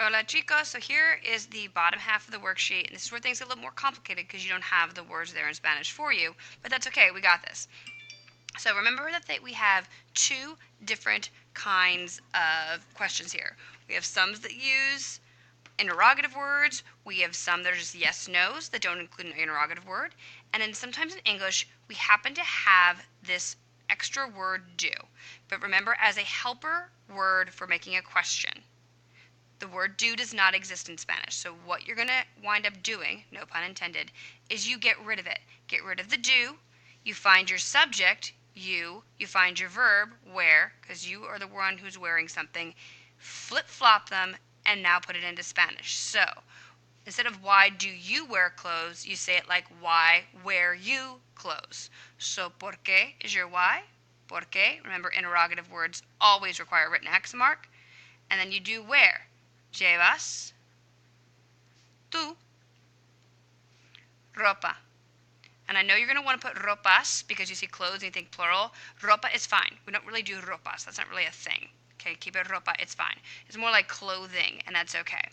Hola chicos, so here is the bottom half of the worksheet, and this is where things get a little more complicated because you don't have the words there in Spanish for you, but that's okay, we got this. So remember that we have two different kinds of questions here. We have some that use interrogative words, we have some that are just yes, no's that don't include an interrogative word, and then sometimes in English we happen to have this extra word do. But remember, as a helper word for making a question. The word do does not exist in Spanish. So what you're going to wind up doing, no pun intended, is you get rid of it. Get rid of the do. You find your subject, you find your verb, wear, because you are the one who's wearing something, flip-flop them, and now put it into Spanish. So instead of why do you wear clothes, you say it like why wear you clothes. So por qué is your why. Por qué, remember interrogative words always require a written accent mark. And then you do wear. Llevas tu ropa. And I know you're going to want to put ropas because you see clothes and you think plural. Ropa is fine. We don't really do ropas. That's not really a thing. Okay, keep it ropa. It's fine. It's more like clothing, and that's okay.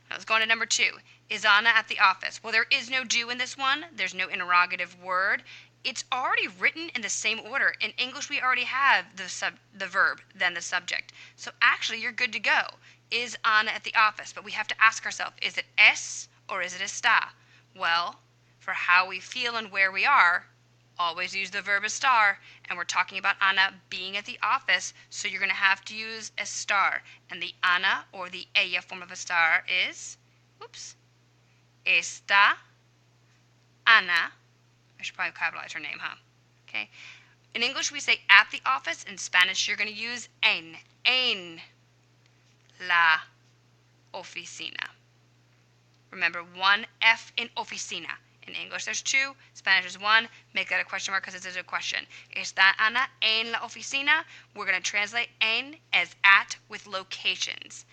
Now let's go on to number 2. Is Anna at the office? Well, there is no do in this one. There's no interrogative word. It's already written in the same order. In English, we already have the verb, then the subject. So actually, you're good to go. Is Anna at the office? But we have to ask ourselves, is it es or is it está? Well, for how we feel and where we are, always use the verb estar, and we're talking about Anna being at the office, so you're going to have to use estar. And the Ana or the ella form of estar is, está Ana. I should probably capitalize her name, huh? Okay. In English, we say at the office. In Spanish, you're going to use en la oficina. Remember, one F in oficina. In English, there's 2. Spanish is 1. Make that a question mark because it's a question. ¿Está Ana en la oficina? We're going to translate en as at with locations.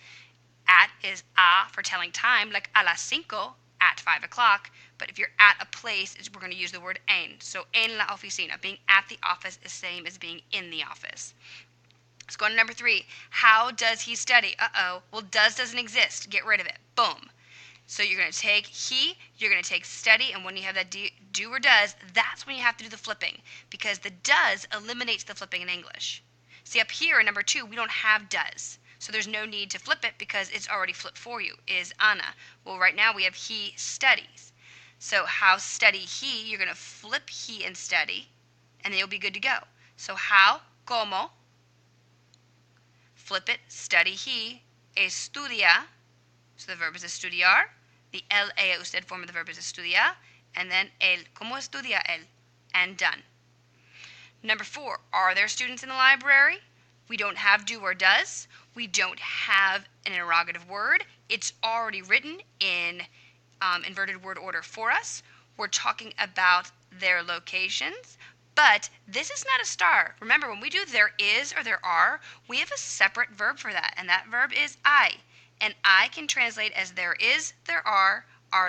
At is a for telling time, like a las 5, at 5 o'clock. But if you're at a place, we're going to use the word en. So en la oficina. Being at the office is the same as being in the office. Let's go on to number 3. How does he study? Well, doesn't exist. Get rid of it. Boom. So you're going to take he, you're going to take study, and when you have that do or does, that's when you have to do the flipping, because the does eliminates the flipping in English. See, up here in number 2, we don't have does. So there's no need to flip it because it's already flipped for you. Is Ana. Well, right now we have he studies. So how study he, you're going to flip he and study, and then you'll be good to go. So how, como, flip it, study he, estudia. So the verb is estudiar. The el, ella, usted form of the verb is estudiar. And then el, como estudia el, and done. Number 4, are there students in the library? We don't have do or does. We don't have an interrogative word. It's already written in inverted word order for us. We're talking about their locations. But this is not a star. Remember, when we do there is or there are, we have a separate verb for that. And that verb is I. And I can translate as there is, there are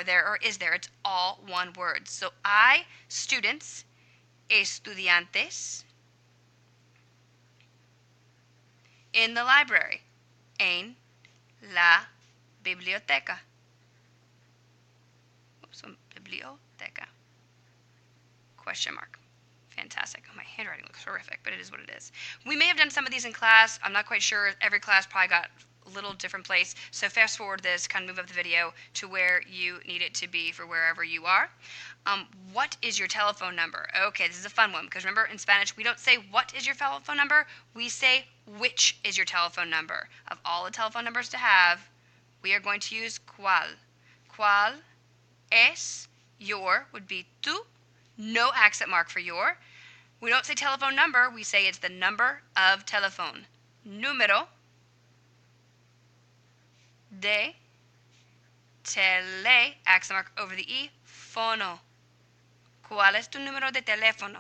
there, or is there. It's all one word. So I, students, estudiantes, in the library, en la biblioteca. Biblioteca. Question mark. Fantastic. Oh, my handwriting looks horrific, but it is what it is. We may have done some of these in class. I'm not quite sure. Every class probably got a little different place. So fast forward this, kind of move up the video to where you need it to be for wherever you are. What is your telephone number? Okay, this is a fun one because remember in Spanish we don't say what is your telephone number, we say which is your telephone number. Of all the telephone numbers to have, we are going to use cuál. Cuál es your would be tu, no accent mark for your. We don't say telephone number, we say it's the number of telephone. Número de tele, accent mark over the E, fono. ¿Cuál es tu número de teléfono?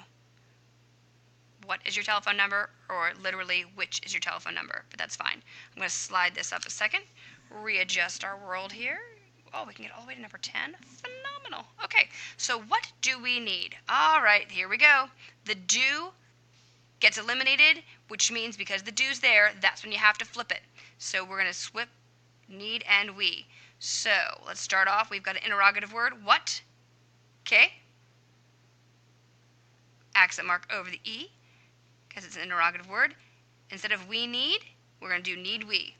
What is your telephone number? Or literally, which is your telephone number? But that's fine. I'm going to slide this up a second, readjust our world here. Oh, we can get all the way to number 10. Phenomenal. Okay, so what do we need? All right, here we go. The do gets eliminated, which means because the do's there, that's when you have to flip it. So we're going to Need and we. So let's start off. We've got an interrogative word. What? ¿Qué? Accent mark over the E because it's an interrogative word. Instead of we need, we're going to do need we.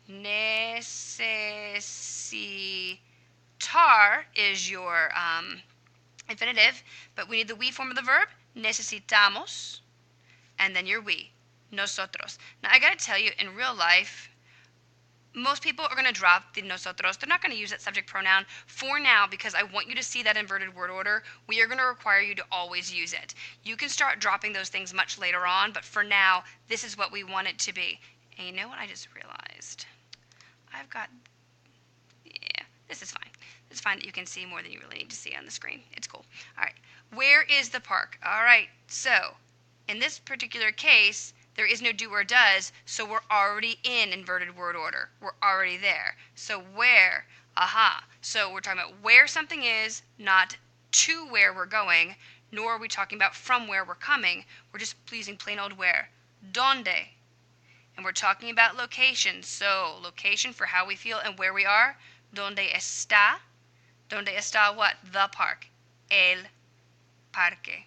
Necesitar is your infinitive, but we need the we form of the verb. Necesitamos. And then your we. Nosotros. Now, I got to tell you, in real life, most people are going to drop the nosotros. They're not going to use that subject pronoun for now because I want you to see that inverted word order. We are going to require you to always use it. You can start dropping those things much later on, but for now, this is what we want it to be. And you know what I just realized? This is fine. It's fine that you can see more than you really need to see on the screen. It's cool. All right. Where is the park? All right. So, in this particular case, there is no do or does, so we're already in inverted word order. We're already there. So where? Aha. So we're talking about where something is, not to where we're going, nor are we talking about from where we're coming. We're just using plain old where. Donde? And we're talking about location. So location for how we feel and where we are. Donde está? Donde está what? The park. El parque.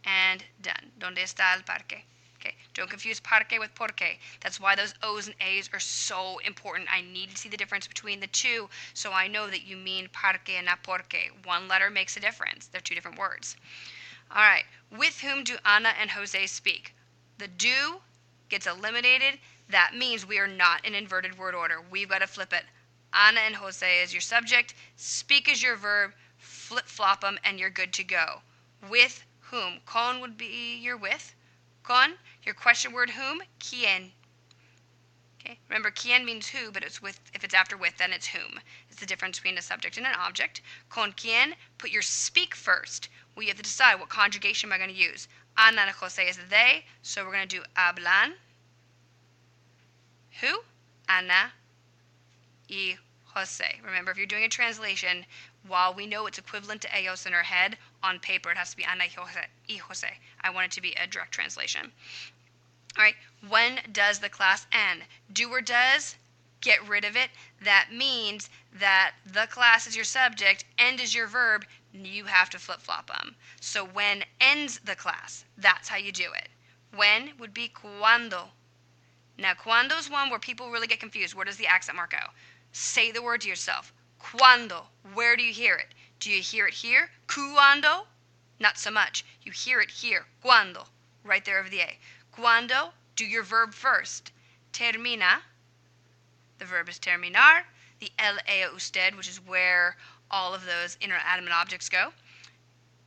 And done. Donde está el parque? Okay. Don't confuse parque with porque. That's why those O's and A's are so important. I need to see the difference between the two so I know that you mean parque and not porque. One letter makes a difference. They're two different words. All right. With whom do Ana and Jose speak? The do gets eliminated. That means we are not in inverted word order. We've got to flip it. Ana and Jose is your subject. Speak is your verb. Flip-flop them and you're good to go. With whom? Con would be your with. Con, your question word whom? ¿Quién? Okay. Remember, ¿quién means who, but it's with. If it's after with, then it's whom. It's the difference between a subject and an object. Con quién, put your speak first. We have to decide what conjugation am I going to use. Ana and Jose is they, so we're going to do hablan. Who? Ana y Jose. Remember, if you're doing a translation, while we know it's equivalent to ellos in our head, on paper it has to be Ana y Jose. I want it to be a direct translation. All right, when does the class end? Do or does, get rid of it. That means that the class is your subject, end is your verb, you have to flip-flop them. So when ends the class, that's how you do it. When would be cuando. Now, cuando is one where people really get confused. Where does the accent mark go? Say the word to yourself. Cuando. Where do you hear it? Do you hear it here? Cuando? Not so much. You hear it here. Cuando. Right there over the A. Cuando, do your verb first. Termina. The verb is terminar. The el usted, which is where all of those inanimate objects go,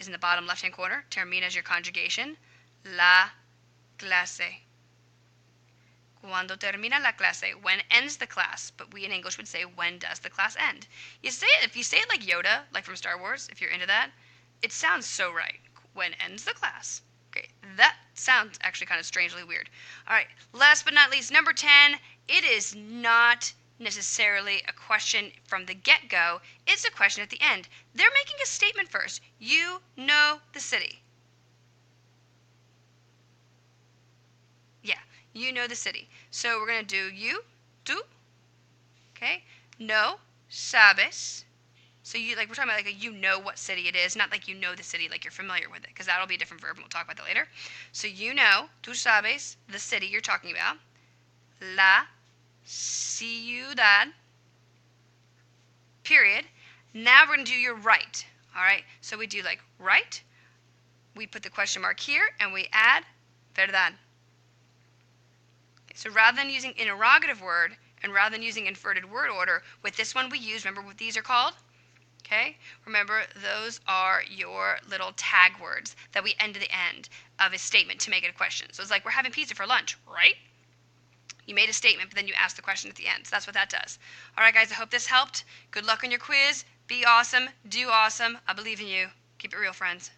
is in the bottom left-hand corner. Termina is your conjugation. La clase. Cuando termina la clase, when ends the class, but we in English would say, when does the class end? You say it, if you say it like Yoda, like from Star Wars, if you're into that, it sounds so right. When ends the class? Okay, that sounds actually kind of strangely weird. All right, last but not least, number 10, it is not necessarily a question from the get-go, it's a question at the end. They're making a statement first. You know the city. Yeah. You know the city. So we're going to do you, tú. Okay? No, sabes. So you we're talking about you know what city it is, not like you know the city like you're familiar with it, because that'll be a different verb and we'll talk about that later. So you know, tú sabes, the city you're talking about. La ciudad. Period. Now we're going to do your right. All right? So we do right. We put the question mark here and we add verdad. So rather than using interrogative word and rather than using inverted word order, with this one we use, remember what these are called? Okay? Remember, those are your little tag words that we end to the end of a statement to make it a question. So it's like, we're having pizza for lunch, right? You made a statement, but then you asked the question at the end. So that's what that does. All right, guys, I hope this helped. Good luck on your quiz. Be awesome. Do awesome. I believe in you. Keep it real, friends.